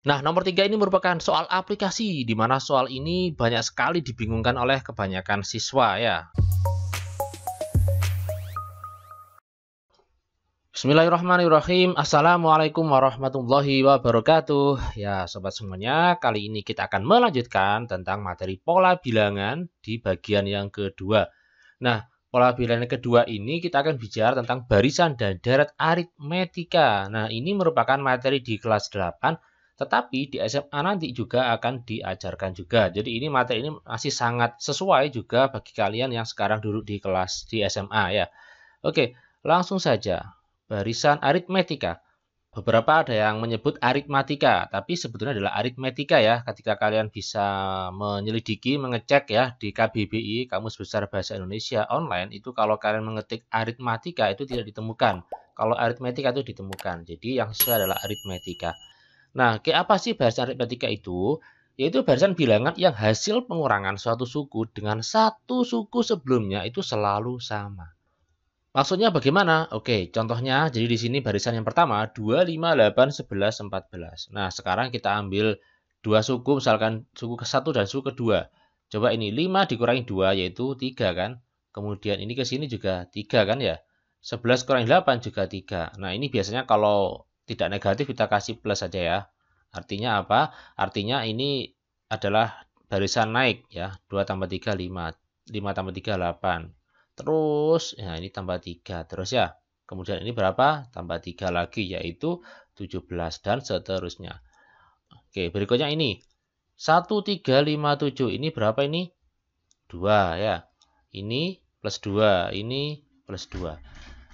Nah, nomor 3 ini merupakan soal aplikasi, di mana soal ini banyak sekali dibingungkan oleh kebanyakan siswa ya. Bismillahirrahmanirrahim. Assalamualaikum warahmatullahi wabarakatuh. Ya, sobat semuanya, kali ini kita akan melanjutkan tentang materi pola bilangan di bagian yang kedua. Nah, pola bilangan yang kedua ini kita akan bicara tentang barisan dan deret aritmetika. Nah, ini merupakan materi di kelas 8, tetapi di SMA nanti juga akan diajarkan juga. Jadi ini materi ini masih sangat sesuai juga bagi kalian yang sekarang duduk di kelas di SMA ya. Oke, langsung saja. Barisan aritmetika. Beberapa ada yang menyebut aritmatika, tapi sebetulnya adalah aritmetika ya. Ketika kalian bisa menyelidiki, mengecek ya di KBBI, Kamus Besar Bahasa Indonesia online, itu kalau kalian mengetik aritmatika itu tidak ditemukan. Kalau aritmetika itu ditemukan. Jadi yang sesuai adalah aritmetika. Nah, kayak apa sih barisan aritmetika itu? Yaitu barisan bilangan yang hasil pengurangan suatu suku dengan satu suku sebelumnya itu selalu sama. Maksudnya bagaimana? Oke, contohnya, jadi di sini barisan yang pertama, 2, 5, 8, 11, 14. Nah, sekarang kita ambil dua suku, misalkan suku ke-1 dan suku kedua. Coba ini, 5 dikurangi 2, yaitu 3 kan? Kemudian ini ke sini juga 3 kan ya? 11 kurangi 8 juga 3. Nah, ini biasanya kalau tidak negatif kita kasih plus saja ya. Artinya apa? Artinya ini adalah barisan naik ya. 2 tambah 3, 5. 5 tambah 3, 8. Terus, ya ini tambah 3 terus ya. Kemudian ini berapa? Tambah 3 lagi, yaitu 17 dan seterusnya. Oke, berikutnya ini. 1, 3, 5, 7. Ini berapa ini? 2 ya. Ini plus 2, ini plus 2.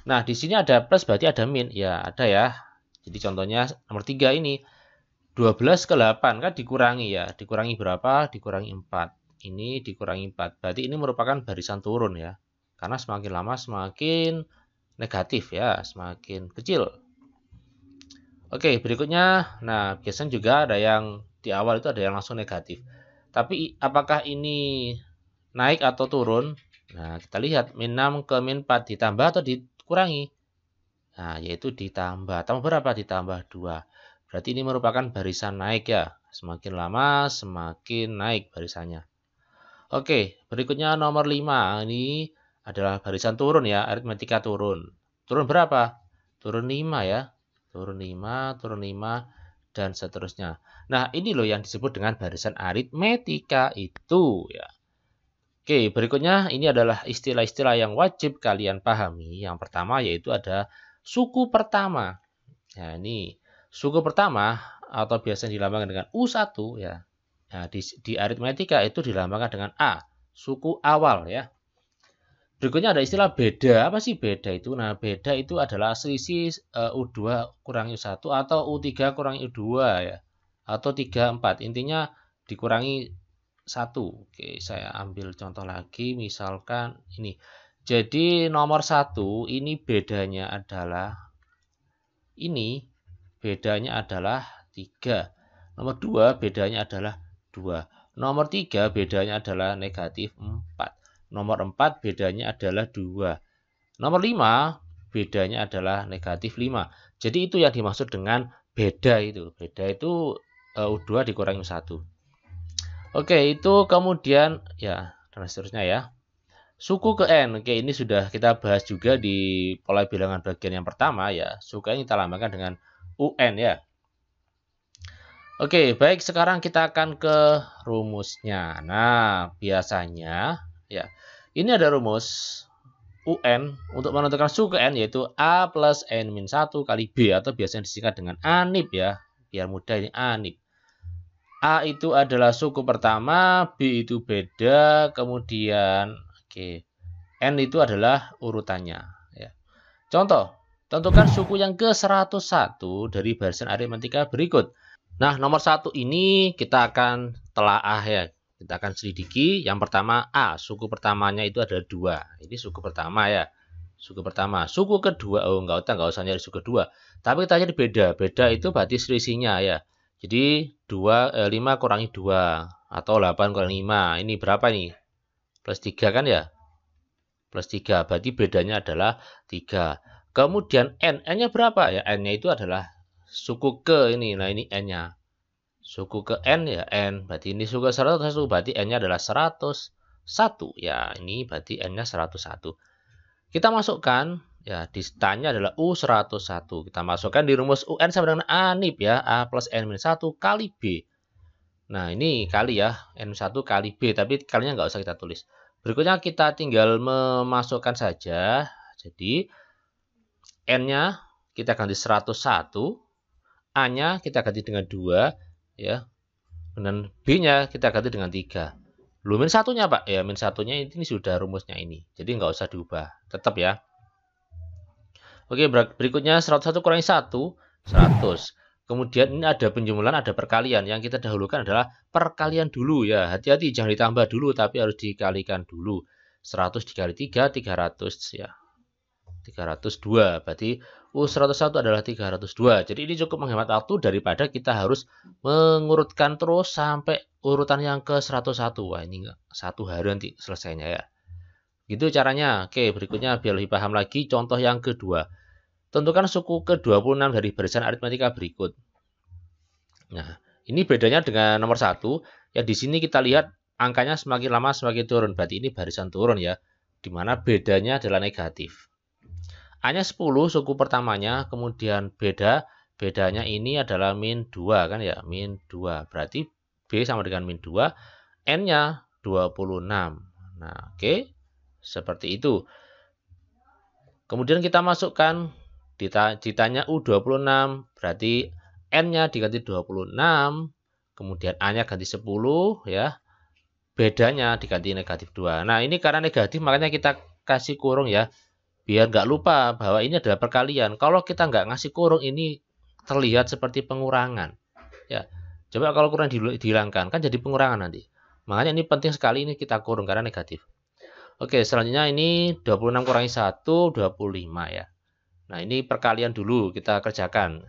Nah, di sini ada plus berarti ada min. Ya, ada ya. Jadi contohnya nomor 3 ini. 12 ke 8 kan dikurangi ya. Dikurangi berapa? Dikurangi 4. Ini dikurangi 4. Berarti ini merupakan barisan turun ya. Karena semakin lama semakin negatif ya, semakin kecil. Oke, berikutnya, nah biasanya juga ada yang di awal itu ada yang langsung negatif. Tapi apakah ini naik atau turun? Nah, kita lihat min 6 ke min 4 ditambah atau dikurangi? Nah, yaitu ditambah. Tambah berapa? Ditambah 2. Berarti ini merupakan barisan naik ya. Semakin lama semakin naik barisannya. Oke, berikutnya nomor 5. Ini adalah barisan turun ya, aritmetika turun. Turun berapa? Turun 5 ya. Turun 5, turun 5, dan seterusnya. Nah, ini loh yang disebut dengan barisan aritmetika itu ya. Oke, berikutnya ini adalah istilah-istilah yang wajib kalian pahami. Yang pertama yaitu ada suku pertama. Nah, ini suku pertama atau biasanya dilambangkan dengan U1 ya. Nah, di aritmetika itu dilambangkan dengan A, suku awal ya. Berikutnya ada istilah beda. Apa sih beda itu? Nah, beda itu adalah selisih U2 kurangi U1 atau U3 kurangi U2 ya. Atau 3, 4. Intinya dikurangi 1. Oke, saya ambil contoh lagi. Misalkan ini. Jadi nomor 1 ini bedanya adalah ini. Bedanya adalah 3. Nomor 2 bedanya adalah 2. Nomor 3 bedanya adalah negatif 4. Nomor 4 bedanya adalah 2. Nomor 5 bedanya adalah negatif 5. Jadi itu yang dimaksud dengan beda itu. Beda itu U2 dikurangi 1. Oke, itu kemudian ya dan seterusnya ya. Suku ke N. Oke, ini sudah kita bahas juga di pola bilangan bagian yang pertama ya. Suku N kita lambangkan dengan UN ya. Oke, baik, sekarang kita akan ke rumusnya. Nah, biasanya ya, ini ada rumus UN untuk menentukan suku N yaitu A plus N-1 kali B atau biasanya disingkat dengan ANIB ya. Biar mudah ini ANIB. A itu adalah suku pertama, B itu beda, kemudian oke, N itu adalah urutannya ya. Contoh, tentukan suku yang ke-101 dari barisan aritmetika berikut. Nah, nomor 1 ini kita akan telaah ya. Kita akan selidiki. Yang pertama A, suku pertamanya itu ada 2. Ini suku pertama ya. Suku pertama. Suku kedua, oh enggak usah nyari suku kedua. Tapi kita cari beda. Beda itu berarti selisihnya ya. Jadi 5 kurangi 2 atau 8 kurangi 5. Ini berapa nih? Plus 3 kan ya? Plus 3. Berarti bedanya adalah 3. Kemudian N. N-nya berapa? Ya, N-nya itu adalah suku ke ini. Nah, ini N-nya. Suku ke N ya N. Berarti ini suku ke 101. Berarti N-nya adalah 101. Ya, ini berarti N-nya 101. Kita masukkan, ya distanya adalah U101. Kita masukkan di rumus UN sama dengan A NIP ya. A plus N-1 kali B. Nah, ini kali ya. N1 kali B. Tapi kalinya nggak usah kita tulis. Berikutnya kita tinggal memasukkan saja. Jadi, N-nya kita ganti 101. A-nya kita ganti dengan 2. Ya, dan B-nya kita ganti dengan 3. Lu min satunya Pak, ya min satunya ini sudah rumusnya ini, jadi nggak usah diubah, tetap ya. Oke, berikutnya 101 kurangi 1, 100. Kemudian ini ada penjumlahan, ada perkalian. Yang kita dahulukan adalah perkalian dulu ya. Hati-hati, jangan ditambah dulu, tapi harus dikalikan dulu. 100 dikali 3, 300 ya. 302, berarti U101 adalah 302. Jadi ini cukup menghemat waktu daripada kita harus mengurutkan terus sampai urutan yang ke 101. Wah, ini satu hari nanti selesainya ya. Gitu caranya. Oke, berikutnya biar lebih paham lagi, contoh yang kedua. Tentukan suku ke-26 dari barisan aritmatika berikut. Nah, ini bedanya dengan nomor 1. Ya, di sini kita lihat angkanya semakin lama semakin turun. Berarti ini barisan turun ya. Dimana bedanya adalah negatif. A-nya 10 suku pertamanya, kemudian bedanya ini adalah min 2 kan ya, min 2. Berarti B sama dengan min 2, N-nya 26. Nah, oke. Seperti itu. Kemudian kita masukkan, ditanya U26, berarti N-nya diganti 26, kemudian A-nya ganti 10 ya. Bedanya diganti negatif 2. Nah, ini karena negatif makanya kita kasih kurung ya. Biar nggak lupa bahwa ini adalah perkalian. Kalau kita nggak ngasih kurung, ini terlihat seperti pengurangan. Ya, coba kalau kurang dihilangkan, kan jadi pengurangan nanti. Makanya ini penting sekali ini kita kurung karena negatif. Oke, selanjutnya ini 26 kurangi 1, 25 ya. Nah, ini perkalian dulu kita kerjakan.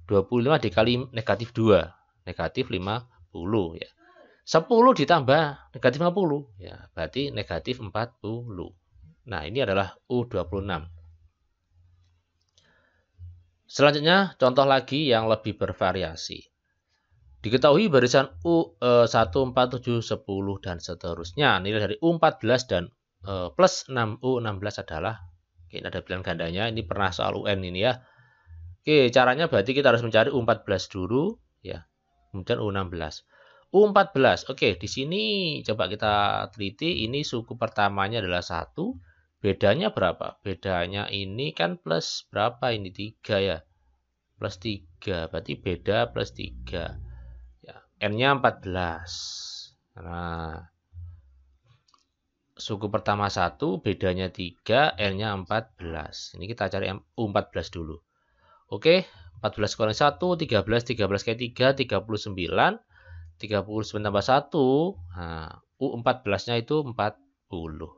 25 dikali negatif 2, negatif 50 ya. 10 ditambah negatif 50 ya, berarti negatif 40. Nah, ini adalah U26. Selanjutnya, contoh lagi yang lebih bervariasi. Diketahui barisan U1, 4, 7, 10, dan seterusnya. Nilai dari U14 dan plus 6 U16 adalah, oke, ini ada pilihan gandanya. Ini pernah soal UN ini ya. Oke, caranya berarti kita harus mencari U14 dulu, ya. Kemudian U16. U14, oke, di sini coba kita teliti. Ini suku pertamanya adalah 1. Bedanya berapa? Bedanya ini kan plus berapa? Ini 3 ya. Plus 3. Berarti beda plus 3. Ya, N-nya 14. Nah, suku pertama 1, bedanya 3, N-nya 14. Ini kita cari U14 dulu. Oke, 14 kurangi 1, 13. 13 kali 3, 39. 39 tambah 1. Nah, U14-nya itu 40.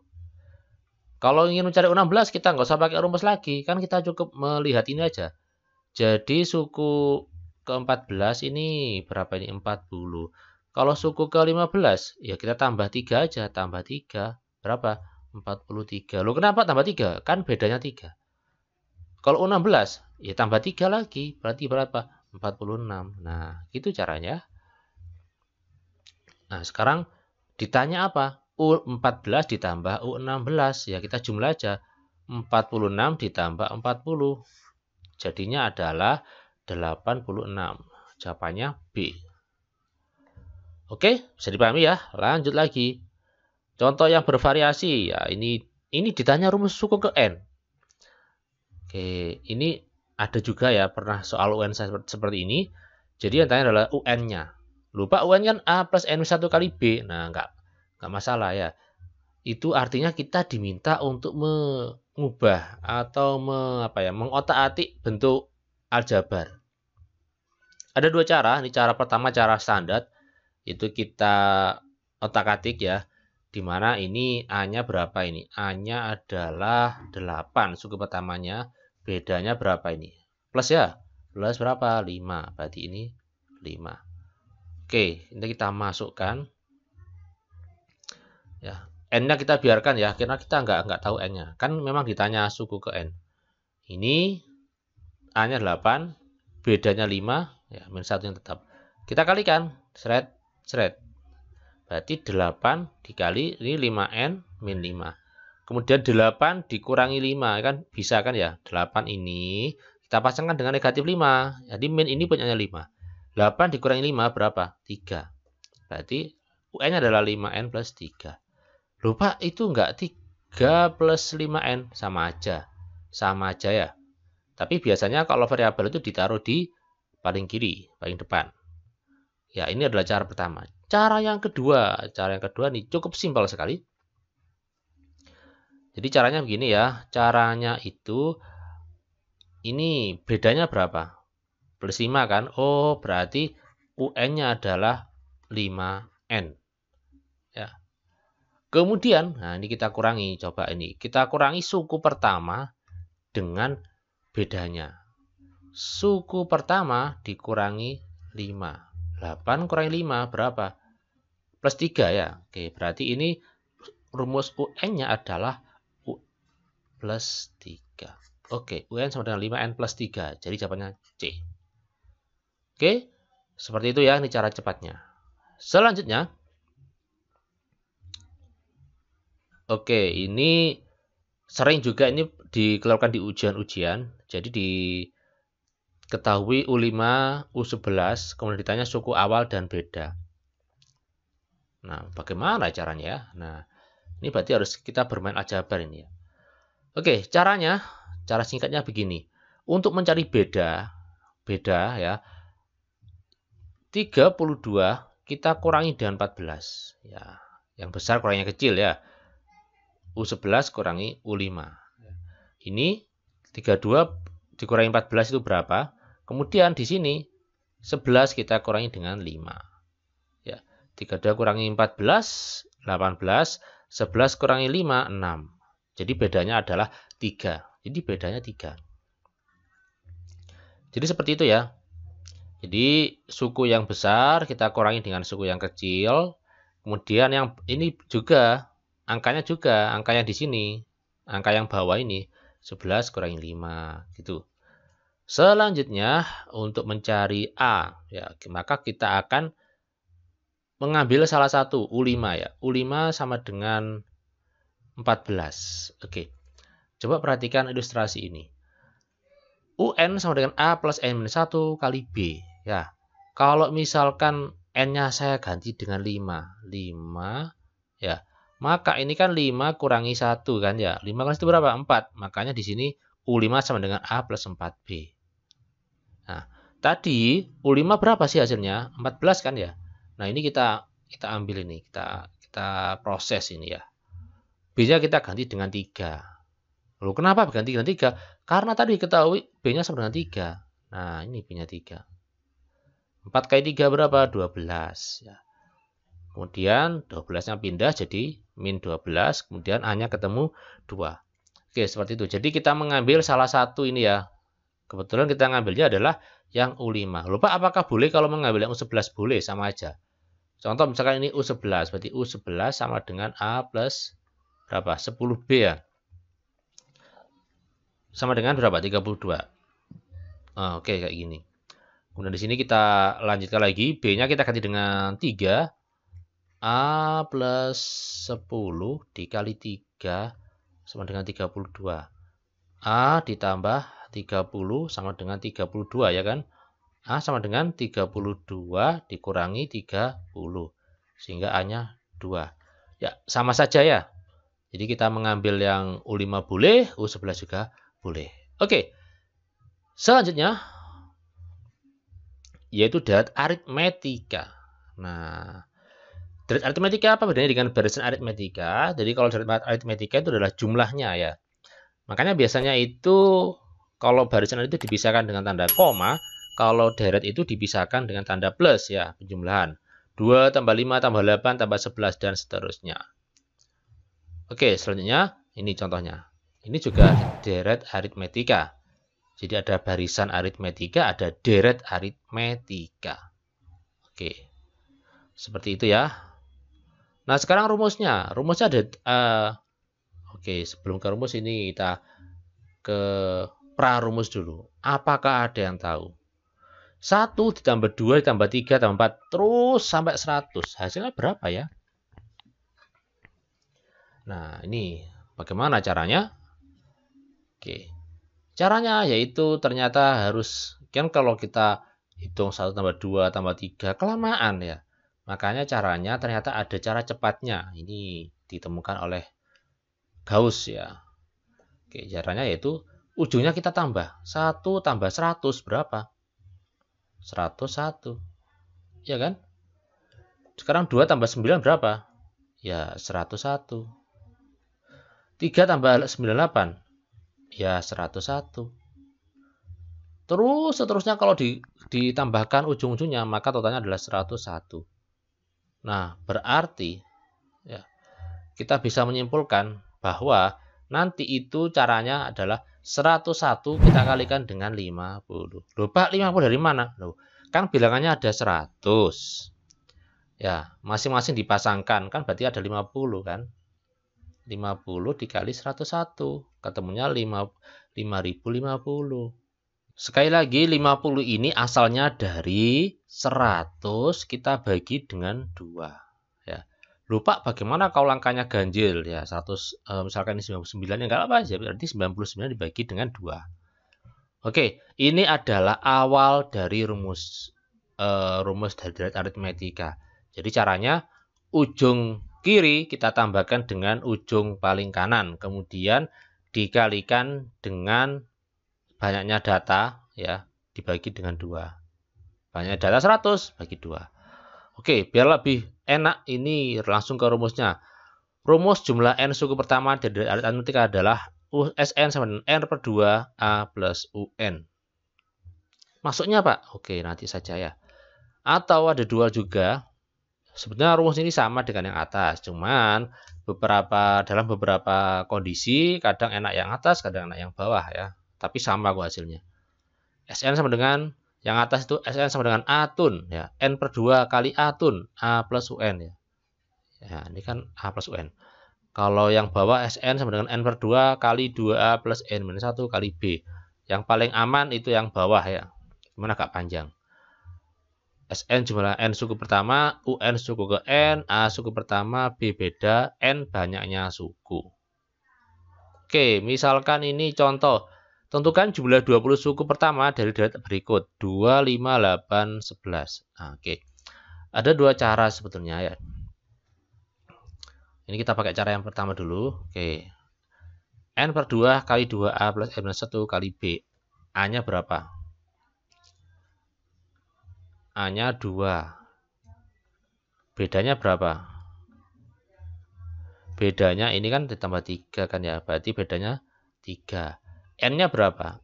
Kalau ingin mencari U16, kita nggak usah pakai rumus lagi. Kan kita cukup melihat ini aja. Jadi suku ke-14 ini berapa ini? 40. Kalau suku ke-15, ya kita tambah 3 aja. Tambah 3. Berapa? 43. Loh, kenapa tambah 3? Kan bedanya 3. Kalau U16, ya tambah 3 lagi. Berarti berapa? 46. Nah, gitu caranya. Nah, sekarang ditanya apa? U14 ditambah U16. Ya, kita jumlah aja. 46 ditambah 40. Jadinya adalah 86. Jawabannya B. Oke, bisa dipahami ya. Lanjut lagi. Contoh yang bervariasi. Ya, ini ditanya rumus suku ke N. Oke, ini ada juga ya. Pernah soal UN seperti ini. Jadi yang tanya adalah UN-nya. Lupa UN kan A plus N1 kali B. Nah, nggak masalah ya. Itu artinya kita diminta untuk mengubah atau mengotak-atik bentuk aljabar. Ada dua cara. Ini cara pertama, cara standar. Itu kita otak-atik ya. Dimana ini A-nya berapa ini? A-nya adalah 8 suku pertamanya. Bedanya berapa ini? Plus ya. Plus berapa? 5. Berarti ini 5. Oke, ini kita masukkan. Ya, N-nya kita biarkan ya, karena kita nggak tahu N-nya. Kan memang ditanya suku ke N. Ini A-nya 8, bedanya 5, ya, min 1 yang tetap. Kita kalikan, seret, seret. Berarti 8 dikali ini 5N min 5. Kemudian 8 dikurangi 5, kan bisa kan ya? 8 ini kita pasangkan dengan negatif 5. Jadi min ini punyanya 5. 8 dikurangi 5 berapa? 3. Berarti UN adalah 5N plus 3. Lupa itu enggak 3 plus 5N? Sama aja. Sama aja ya. Tapi biasanya kalau variabel itu ditaruh di paling kiri, paling depan. Ya, ini adalah cara pertama. Cara yang kedua nih cukup simpel sekali. Jadi caranya begini ya. Caranya itu ini bedanya berapa? Plus 5 kan? Oh, berarti UN-nya adalah 5N. Ya. Kemudian, nah ini kita kurangi. Coba ini. Kita kurangi suku pertama dengan bedanya. Suku pertama dikurangi 5. 8 kurangi 5 berapa? Plus 3 ya. Oke, berarti ini rumus UN-nya adalah U plus 3. Oke, UN sama dengan 5N plus 3. Jadi jawabannya C. Oke, seperti itu ya. Ini cara cepatnya. Selanjutnya. Oke, ini sering juga ini dikeluarkan di ujian-ujian. Jadi diketahui U5, U11, kemudian ditanya suku awal dan beda. Nah, bagaimana caranya ya? Nah, ini berarti harus kita bermain aljabar ini ya. Oke, cara singkatnya begini. Untuk mencari beda ya, 32 kita kurangi dengan 14. Ya, yang besar kurangi yang kecil ya. U11 kurangi U5. Ini 32 dikurangi 14 itu berapa? Kemudian di sini 11 kita kurangi dengan 5. 32 kurangi 14, 18, 11 kurangi 5, 6. Jadi bedanya adalah 3. Jadi bedanya 3. Jadi seperti itu ya. Jadi suku yang besar kita kurangi dengan suku yang kecil. Kemudian yang ini juga, angkanya di sini. Angka yang bawah ini, 11 kurangi 5. Gitu. Selanjutnya, untuk mencari A, ya, maka kita akan mengambil salah satu, U5 ya. U5 sama dengan 14. Oke. Coba perhatikan ilustrasi ini. UN sama dengan A plus N-1 kali B. Ya. Kalau misalkan N-nya saya ganti dengan 5. 5. Ya. Maka ini kan 5 kurangi 1 kan ya. 5 kurangi 1 berapa? 4. Makanya di sini U5 sama dengan A plus 4B. Nah, tadi U5 berapa sih hasilnya? 14 kan ya. Nah, ini kita ambil ini, kita proses ini ya. B-nya kita ganti dengan 3. Lalu kenapa ganti dengan 3? Karena tadi ketahui B-nya sama dengan 3. Nah, ini B-nya 3. 4 kali 3 berapa? 12 ya. Kemudian 12-nya pindah jadi min 12, kemudian A-nya ketemu 2. Oke, seperti itu. Jadi kita mengambil salah satu ini ya. Kebetulan kita ngambilnya adalah yang U5. Lupa apakah boleh kalau mengambil yang U11? Boleh, sama aja. Contoh misalkan ini U11, berarti U11 sama dengan A plus berapa? 10B ya. Sama dengan berapa? 32. Oke, kayak gini. Kemudian di sini kita lanjutkan lagi. B-nya kita ganti dengan 3. A plus 10 dikali 3 sama dengan 32. A ditambah 30 sama dengan 32 ya kan? A sama dengan 32 dikurangi 30. Sehingga A-nya 2. Ya, sama saja ya. Jadi kita mengambil yang U5 boleh, U11 juga boleh. Oke. Selanjutnya, yaitu deret aritmetika. Nah, deret aritmetika apa bedanya dengan barisan aritmetika? Jadi kalau deret aritmetika itu adalah jumlahnya ya. Makanya biasanya itu kalau barisan itu dipisahkan dengan tanda koma. Kalau deret itu dipisahkan dengan tanda plus ya, penjumlahan. 2 tambah 5 tambah 8 tambah 11 dan seterusnya. Oke, selanjutnya ini contohnya. Ini juga deret aritmetika. Jadi ada barisan aritmetika, ada deret aritmetika. Oke. Seperti itu ya. Nah, sekarang rumusnya. Rumusnya ada oke, sebelum ke rumus ini kita ke prarumus dulu. Apakah ada yang tahu? 1 ditambah 2 ditambah 3 ditambah 4 terus sampai 100. Hasilnya berapa ya? Nah, ini bagaimana caranya? Oke. Caranya yaitu ternyata harus, kan kalau kita hitung 1 tambah 2 tambah 3 kelamaan ya. Makanya caranya ternyata ada cara cepatnya. Ini ditemukan oleh Gauss ya. Oke, caranya yaitu ujungnya kita tambah. 1 tambah 100 berapa? 101. Ya kan? Sekarang 2 tambah 9 berapa? Ya 101. 3 tambah 98. Ya 101. Terus seterusnya kalau ditambahkan ujung-ujungnya maka totalnya adalah 101. Nah, berarti ya, kita bisa menyimpulkan bahwa nanti itu caranya adalah 101 kita kalikan dengan 50. Loh, Pak, 50 dari mana? Loh, kan bilangannya ada 100. Ya, masing-masing dipasangkan kan berarti ada 50 kan? 50 dikali 101, ketemunya 5050. Sekali lagi 50 ini asalnya dari 100 kita bagi dengan 2 ya. Lupa bagaimana kalau angkanya ganjil ya, 100 misalkan ini 99 ya enggak apa-apa ya, berarti 99 dibagi dengan 2. Oke, ini adalah awal dari rumus dari aritmetika. Jadi caranya ujung kiri kita tambahkan dengan ujung paling kanan, kemudian dikalikan dengan banyaknya data ya, dibagi dengan 2. Banyak data 100 bagi 2. Oke, biar lebih enak ini langsung ke rumusnya. Rumus jumlah n suku pertama dari aritmetika adalah Sn sama dengan n per 2 A plus UN. Maksudnya Pak? Oke, nanti saja ya. Atau ada dua juga. Sebenarnya rumus ini sama dengan yang atas, cuman dalam beberapa kondisi kadang enak yang atas, kadang enak yang bawah ya. Tapi sama kok hasilnya. Sn sama dengan yang atas itu Sn sama dengan A tun ya. N per 2 kali A tun A plus UN ya. Ya, ini kan A plus UN. Kalau yang bawah Sn sama dengan N per 2 kali 2A plus N minus 1 kali B. Yang paling aman itu yang bawah ya. Cuman agak panjang. Sn jumlah N suku pertama, UN suku ke N, A suku pertama, B beda, N banyaknya suku. Oke, misalkan ini contoh. Tentukan jumlah 20 suku pertama dari data berikut. 2, 5, 8, 11. Nah, oke. Ada dua cara sebetulnya ya. Ini kita pakai cara yang pertama dulu. Oke. N per 2 kali 2A plus N minus 1 kali B. A-nya berapa? A-nya 2. Bedanya berapa? Bedanya ini kan ditambah 3 kan ya. Berarti bedanya 3. N-nya berapa?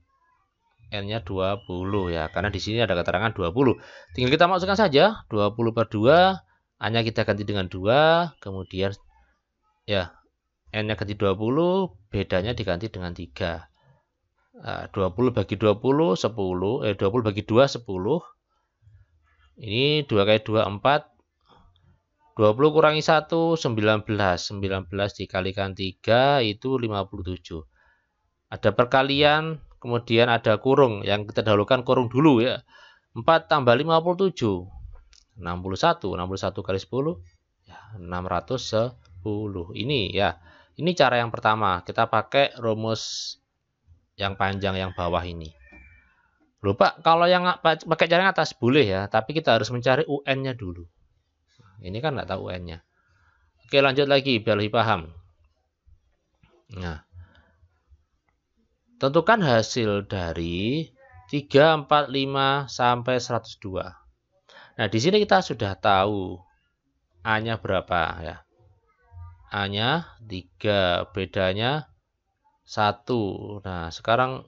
N-nya 20 ya. Karena di sini ada keterangan 20. Tinggal kita masukkan saja. 20 per 2. A-nya kita ganti dengan 2. Kemudian ya, N-nya ganti 20. Bedanya diganti dengan 3. Nah, 20 bagi 20, 10. 20 bagi 2, 10. Ini 2 kali 2, 4. 20 kurangi 1, 19. 19 dikalikan 3, itu 57. Ada perkalian, kemudian ada kurung. Yang kita dahulukan kurung dulu ya. 4 tambah 57. 61. 61 kali 10. Ya, 610. Ini ya. Ini cara yang pertama. Kita pakai rumus yang panjang yang bawah ini. Lupa, kalau yang pakai cara yang atas boleh ya. Tapi kita harus mencari UN-nya dulu. Ini kan nggak tahu UN-nya. Oke, lanjut lagi biar lebih paham. Nah. Tentukan hasil dari 3, 4, 5 sampai 102. Nah, di sini kita sudah tahu A-nya berapa ya. A-nya 3, bedanya 1. Nah, sekarang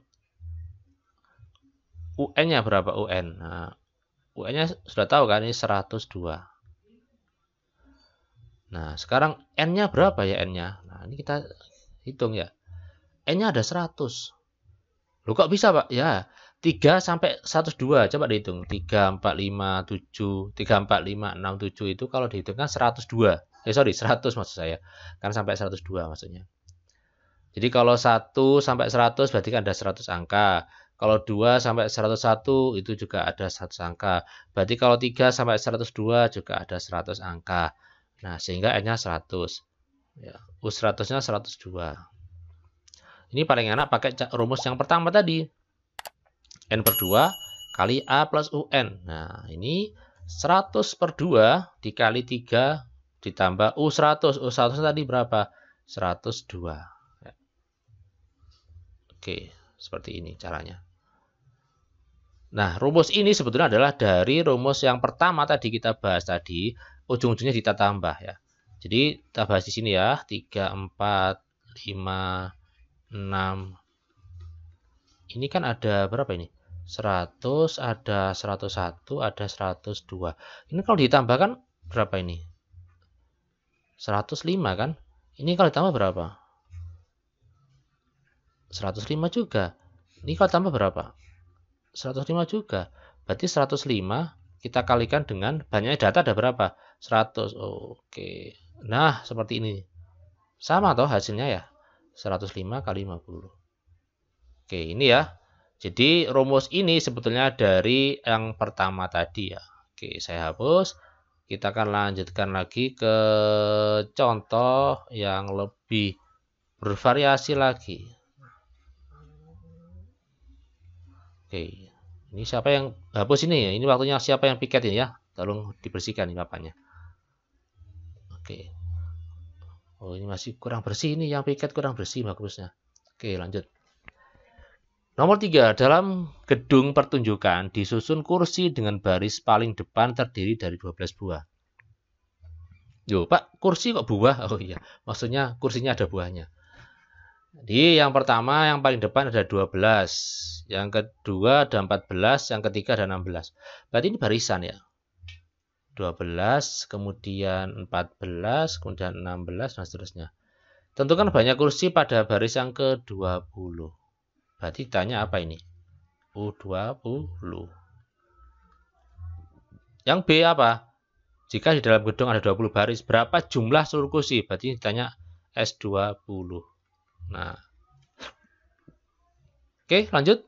UN-nya berapa UN? Nah, UN-nya sudah tahu kan, ini 102. Nah, sekarang N-nya berapa ya N-nya? Nah, ini kita hitung ya. N-nya ada 100. Loh, kok bisa Pak? Ya, 3 sampai 102. Coba dihitung. 3, 4, 5, 7. 3, 4, 5, 6, 7 itu kalau dihitung kan 102. 100 maksud saya. Kan sampai 102 maksudnya. Jadi kalau 1 sampai 100 berarti kan ada 100 angka. Kalau 2 sampai 101 itu juga ada 100 angka. Berarti kalau 3 sampai 102 juga ada 100 angka. Nah, sehingga N-nya 100. Ya, U100-nya 102. Ini paling enak pakai rumus yang pertama tadi. N per 2 kali A plus UN. Nah, ini 100 per 2 dikali 3 ditambah U100. U100 tadi berapa? 102. Ya. Oke, seperti ini caranya. Nah, rumus ini sebetulnya adalah dari rumus yang pertama tadi kita bahas tadi, ujung-ujungnya kita tambah ya. Jadi kita bahas di sini ya, 3, 4, 5, 6. Ini kan ada berapa ini? 100, ada 101, ada 102. Ini kalau ditambahkan berapa ini? 105 kan? Ini kalau ditambah berapa? 105 juga. Ini kalau tambah berapa? 105 juga. Berarti 105 kita kalikan dengan banyaknya data ada berapa? 100. Oke. Nah, seperti ini. Sama toh hasilnya ya? 105 kali 50. Oke, ini ya. Jadi rumus ini sebetulnya dari yang pertama tadi ya. Oke, saya hapus. Kita akan lanjutkan lagi ke contoh yang lebih bervariasi lagi. Oke, ini siapa yang hapus ini ya? Ini waktunya siapa yang piket ini ya? Tolong dibersihkan ini papannya. Oke. Oh, ini masih kurang bersih ini, yang piket kurang bersih bagusnya. Oke, lanjut. Nomor 3, dalam gedung pertunjukan disusun kursi dengan baris paling depan terdiri dari 12 buah. Yo, Pak, kursi kok buah? Oh iya, maksudnya kursinya ada buahnya. Jadi yang pertama yang paling depan ada 12, yang kedua ada 14, yang ketiga ada 16. Berarti ini barisan ya. 12, kemudian 14, kemudian 16 dan seterusnya. Tentukan banyak kursi pada baris yang ke-20. Berarti ditanya apa ini? U20. Yang B apa? Jika di dalam gedung ada 20 baris, berapa jumlah seluruh kursi? Berarti ditanya S20. Nah, oke, lanjut.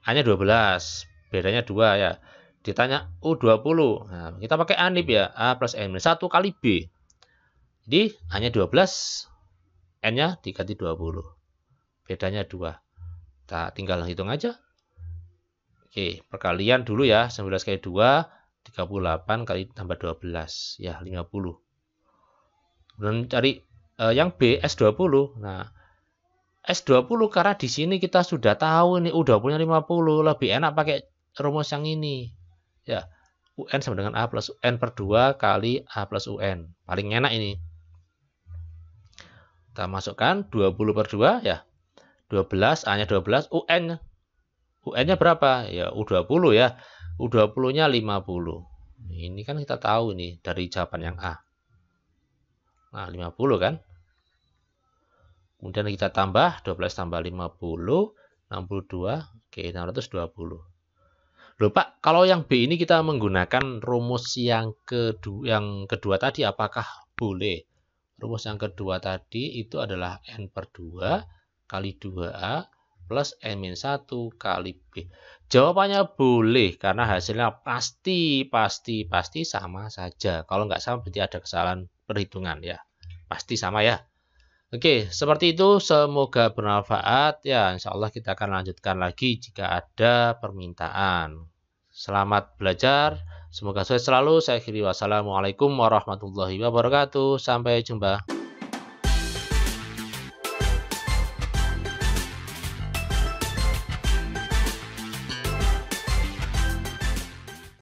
A-nya 12, bedanya 2 ya. Ditanya U20. Nah, kita pakai ANIP ya, A plus N. 1 kali B. Jadi, A-nya 12, N-nya diganti 20. Bedanya 2. Kita tinggal hitung aja. Oke, perkalian dulu ya. 19 kali 2, 38 kali tambah 12. Ya, 50. Dan cari yang B, S20. Nah, S20 karena di sini kita sudah tahu ini U20-nya 50. Lebih enak pakai rumus yang ini. Ya, UN sama dengan A plus N per 2 kali A plus UN. Paling enak ini. Kita masukkan 20 per 2 ya. 12, A-nya 12, UN-nya berapa? Ya, U20 ya. U20-nya 50. Ini kan kita tahu nih dari jawaban yang A. Nah, 50 kan? Kemudian kita tambah 12 tambah 50, 62, oke 620. Loh Pak, kalau yang B ini kita menggunakan rumus yang kedua tadi apakah boleh? Rumus yang kedua tadi itu adalah N per 2 kali 2A plus N-1 kali B. Jawabannya boleh karena hasilnya pasti sama saja. Kalau nggak sama berarti ada kesalahan perhitungan ya. Pasti sama ya. Oke, seperti itu. Semoga bermanfaat. Ya, insya Allah kita akan lanjutkan lagi jika ada permintaan. Selamat belajar. Semoga sukses selalu. Saya akhiri wassalamualaikum warahmatullahi wabarakatuh. Sampai jumpa.